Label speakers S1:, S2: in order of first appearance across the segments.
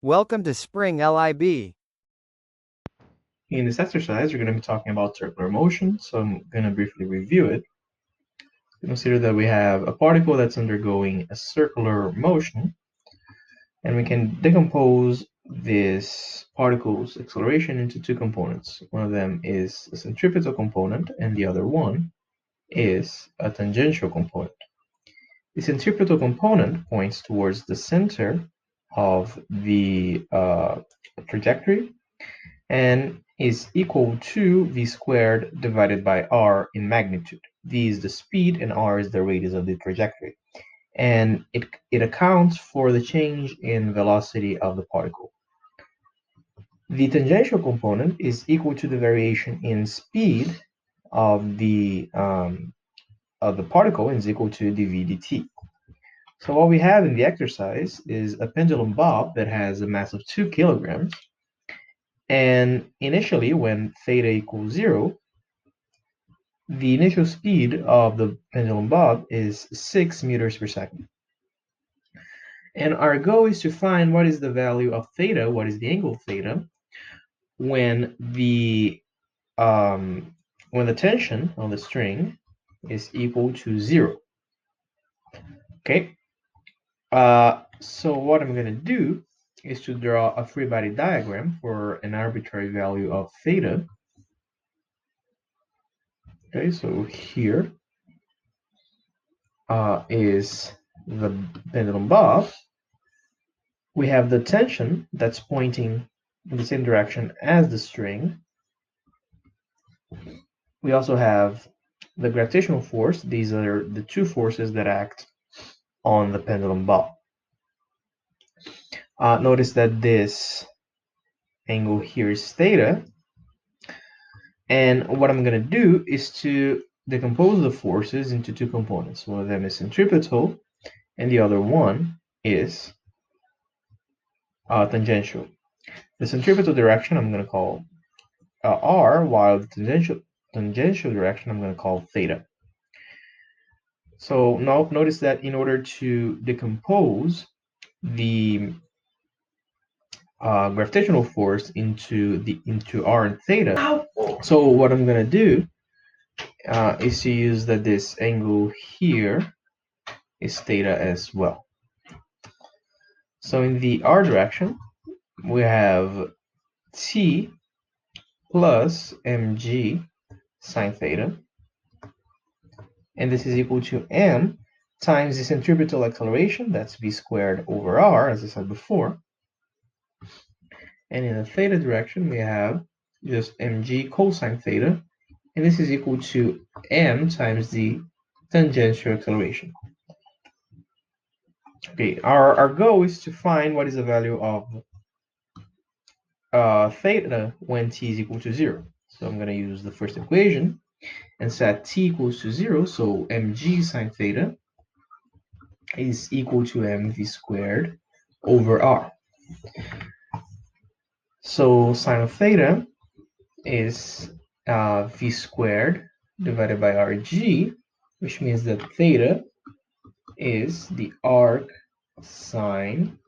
S1: Welcome to Spring LIB.
S2: In this exercise, we're going to be talking about circular motion, so I'm going to briefly review it. Consider that we have a particle that's undergoing a circular motion, and we can decompose this particle's acceleration into two components. One of them is a centripetal component, and the other one is a tangential component. The centripetal component points towards the center of the trajectory and is equal to v squared divided by r in magnitude. V is the speed and r is the radius of the trajectory. And it accounts for the change in velocity of the particle. The tangential component is equal to the variation in speed of the particle and is equal to dv dt. So what we have in the exercise is a pendulum bob that has a mass of 2 kilograms. And initially, when theta equals 0, the initial speed of the pendulum bob is 6 meters per second. And our goal is to find what is the value of theta, what is the angle theta, when the tension on the string is equal to 0. Okay. So what I'm going to do is to draw a free body diagram for an arbitrary value of theta. Okay, so here is the pendulum bob. We have the tension that's pointing in the same direction as the string. We also have the gravitational force. These are the two forces that act on the pendulum bob. Notice that this angle here is theta. And what I'm going to do is to decompose the forces into two components. One of them is centripetal, and the other one is tangential. The centripetal direction I'm going to call r, while the tangential direction I'm going to call theta. So now notice that in order to decompose the gravitational force into r and theta, so what I'm going to do is to use that this angle here is theta as well. So in the r direction, we have t plus mg sine theta, and this is equal to m times the centripetal acceleration, that's v squared over r, as I said before. And in the theta direction, we have just mg cosine theta, and this is equal to m times the tangential acceleration. Okay, our goal is to find what is the value of theta when t is equal to 0. So I'm going to use the first equation and set t equals to 0. So mg sine theta is equal to mv squared over r. So sine of theta is v squared divided by rg, which means that theta is the arc sine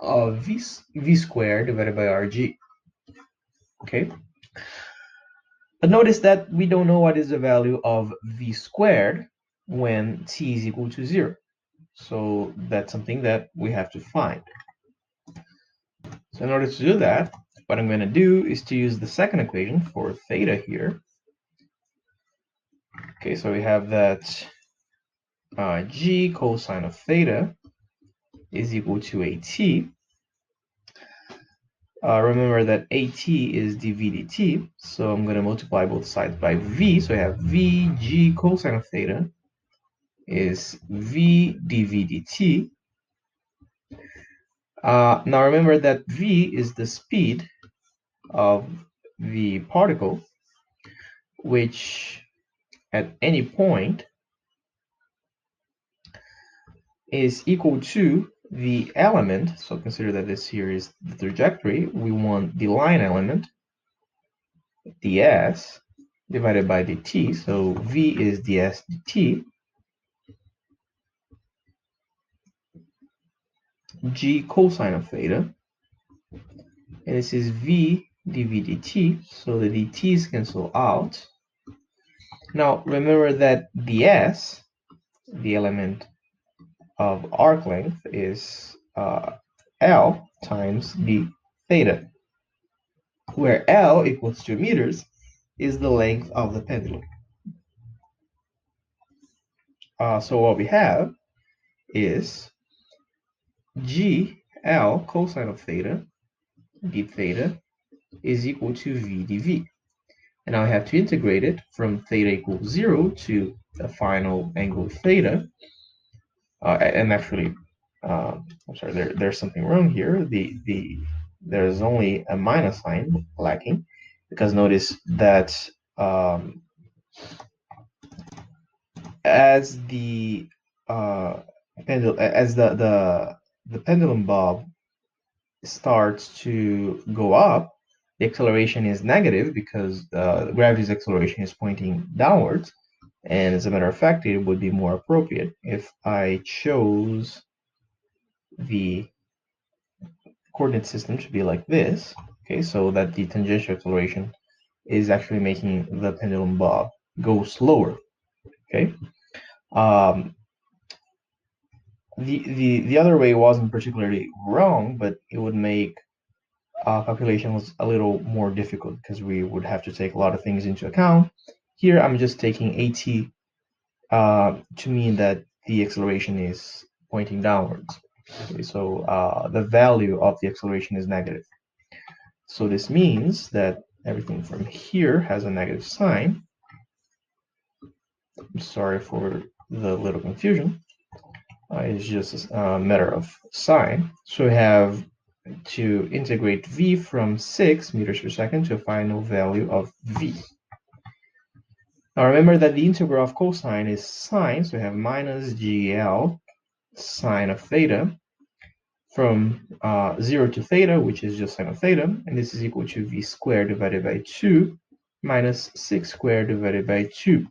S2: of v squared divided by rg. Okay. But notice that we don't know what is the value of v squared when t is equal to 0. So that's something that we have to find. So in order to do that, what I'm going to do is to use the second equation for theta here. Okay, so we have that g cosine of theta is equal to at. Remember that at is dv dt, so I'm going to multiply both sides by v. So I have v g cosine of theta is v dv dt. Now remember that v is the speed of the particle, which at any point is equal to the element. So consider that this here is the trajectory. We want the line element, ds, divided by dt. So v is ds dt. G cosine of theta And this is v dv dt, so the dt's cancel out. Now remember that the s, the element of arc length, is L times d theta, where L equals 2 meters is the length of the pendulum. So what we have is GL cosine of theta, d theta, is equal to v dv. And now I have to integrate it from theta equals 0 to the final angle theta. And actually, I'm sorry, there's something wrong here. There's only a minus sign lacking, because notice that as the pendulum bob starts to go up, the acceleration is negative because gravity's acceleration is pointing downwards. And as a matter of fact, it would be more appropriate if I chose the coordinate system to be like this, okay, so that the tangential acceleration is actually making the pendulum bob go slower, okay. The other way wasn't particularly wrong, but it would make calculations a little more difficult because we would have to take a lot of things into account. Here, I'm just taking AT to mean that the acceleration is pointing downwards. Okay, so the value of the acceleration is negative. So this means that everything from here has a negative sign. I'm sorry for the little confusion. It's just a matter of sign. So we have to integrate v from 6 meters per second to a final value of v. Now remember that the integral of cosine is sine, so we have minus GL sine of theta from 0 to theta, which is just sine of theta, and this is equal to v squared divided by 2 minus 6 squared divided by 2.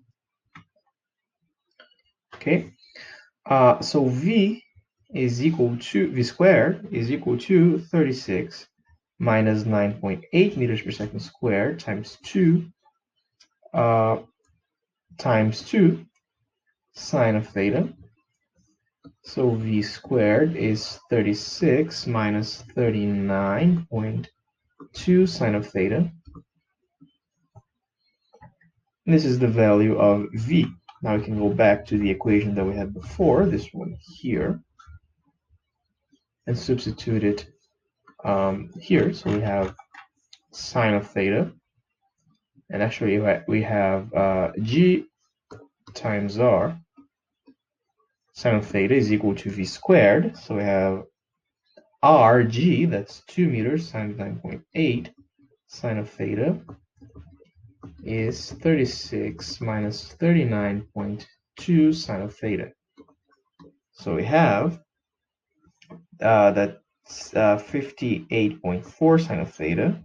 S2: Okay, so v squared is equal to 36 minus 9.8 meters per second squared times 2 sine of theta. So v squared is 36 minus 39.2 sine of theta. And this is the value of v. Now we can go back to the equation that we had before, this one here, and substitute it here. So we have sine of theta, and actually we have g times r sine of theta is equal to v squared. So we have rg, that's 2 meters, sine of 9.8 sine of theta is 36 minus 39.2 sine of theta. So we have that 58.4 sine of theta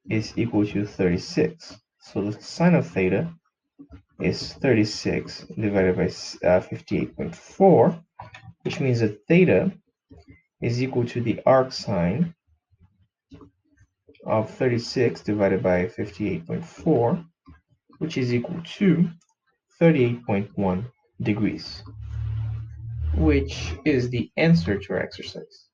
S2: is equal to 36. So the sine of theta is 36 divided by 58.4, which means that theta is equal to the arc sine of 36 divided by 58.4, which is equal to 38.1 degrees, which is the answer to our exercise.